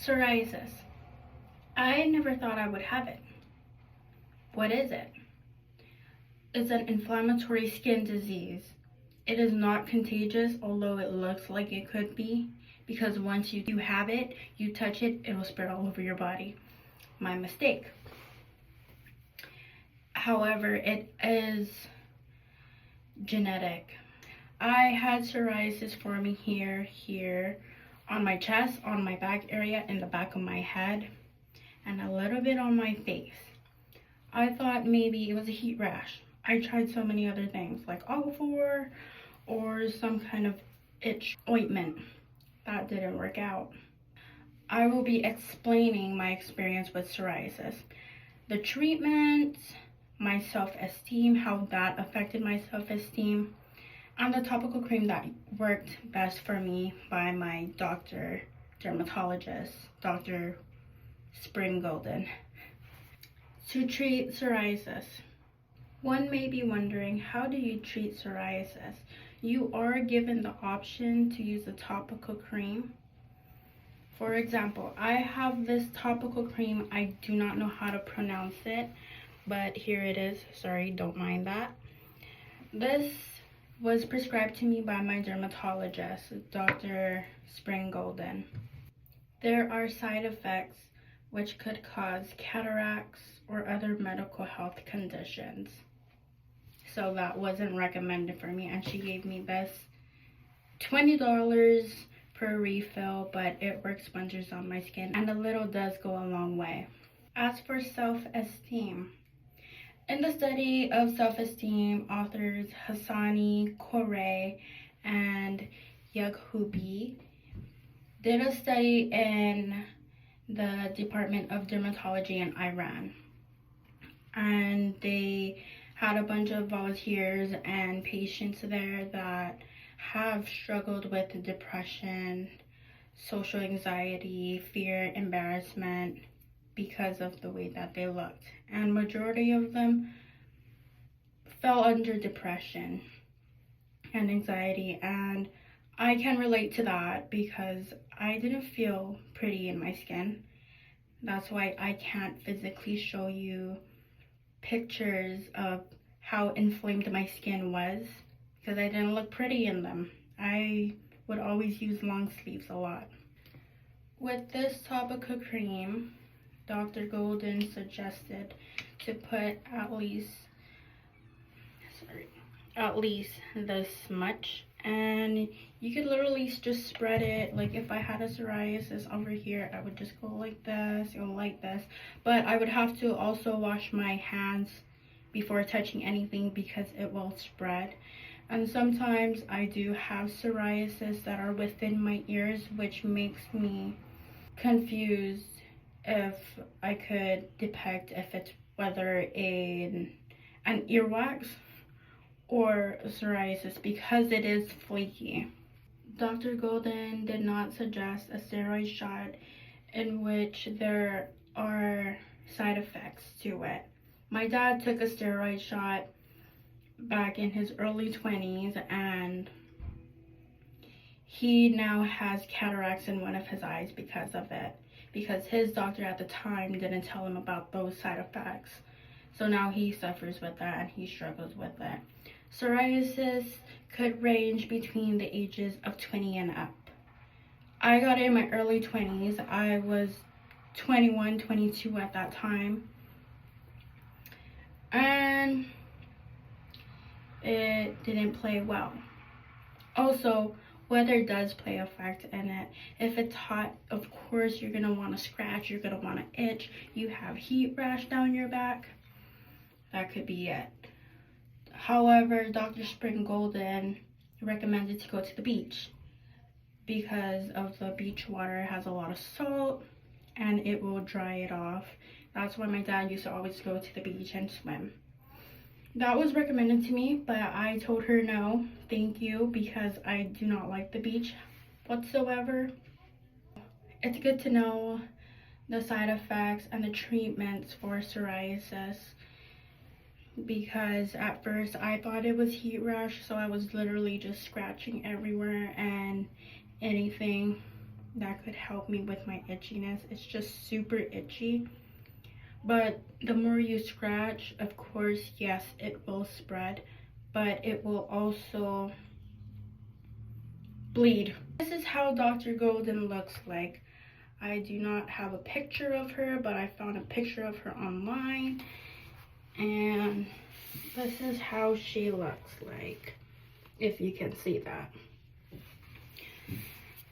Psoriasis. I never thought I would have it. What is it? It's an inflammatory skin disease. It is not contagious, although it looks like it could be, because once you have it, you touch it, it'll spread all over your body. My mistake. However, it is genetic. I had psoriasis forming here, on my chest, on my back area, in the back of my head, and a little bit on my face. I thought maybe it was a heat rash. I tried so many other things like Aquaphor or some kind of itch ointment. That didn't work out. I will be explaining my experience with psoriasis, the treatments, my self-esteem, how that affected my self-esteem, and the topical cream that worked best for me by my dermatologist, Dr. Spring Golden. To treat psoriasis. One may be wondering, how do you treat psoriasis? You are given the option to use a topical cream. For example, I have this topical cream. I do not know how to pronounce it, but here it is. Sorry, don't mind that. This was prescribed to me by my dermatologist, Dr. Spring Golden. There are side effects which could cause cataracts or other medical health conditions. So that wasn't recommended for me, and she gave me this $20 per refill, but it works wonders on my skin, and a little does go a long way. As for self-esteem, in the study of self-esteem, authors Hassani, Corey, and Yaghubi did a study in the Department of Dermatology in Iran, and they had a bunch of volunteers and patients there that have struggled with depression, social anxiety, fear, embarrassment because of the way that they looked, and majority of them fell under depression and anxiety, and I can relate to that because I didn't feel pretty in my skin. That's why I can't physically show you pictures of how inflamed my skin was, because I didn't look pretty in them. I would always use long sleeves a lot. With this topical cream, Dr. Golden suggested to put at least this much, and you could literally just spread it. Like if I had a psoriasis over here, I would just go like this or like this, but I would have to also wash my hands before touching anything because it will spread. And sometimes I do have psoriasis that are within my ears, which makes me confused if I could depict if it's whether an earwax or psoriasis, because it is flaky. Dr. Golden did not suggest a steroid shot, in which there are side effects to it. My dad took a steroid shot back in his early 20s, and he now has cataracts in one of his eyes because of it, because his doctor at the time didn't tell him about those side effects. So now he suffers with that and he struggles with it. Psoriasis could range between the ages of 20 and up. I got it in my early 20s. I was 21, 22 at that time. And it didn't play well. Also, weather does play a factor in it. If it's hot, of course, you're gonna wanna scratch, you're gonna wanna itch. You have heat rash down your back. That could be it. However, Dr. Spring Golden recommended to go to the beach because of the beach water has a lot of salt and it will dry it off. That's why my dad used to always go to the beach and swim. That was recommended to me, but I told her no, thank you, because I do not like the beach whatsoever. It's good to know the side effects and the treatments for psoriasis, because at first I thought it was heat rash, so I was literally just scratching everywhere and anything that could help me with my itchiness. It's just super itchy. But the more you scratch, of course, yes, it will spread, but it will also bleed. This is how Dr. Golden looks like. I do not have a picture of her, but I found a picture of her online. And this is how she looks like, if you can see that.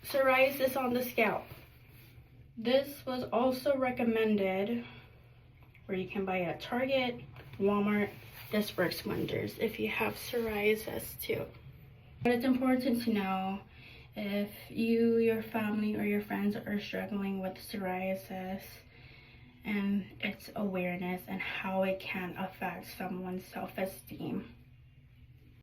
Psoriasis on the scalp. This was also recommended, where you can buy at Target, Walmart. This works wonders if you have psoriasis too. But it's important to know if you, your family, or your friends are struggling with psoriasis, and its awareness and how it can affect someone's self-esteem.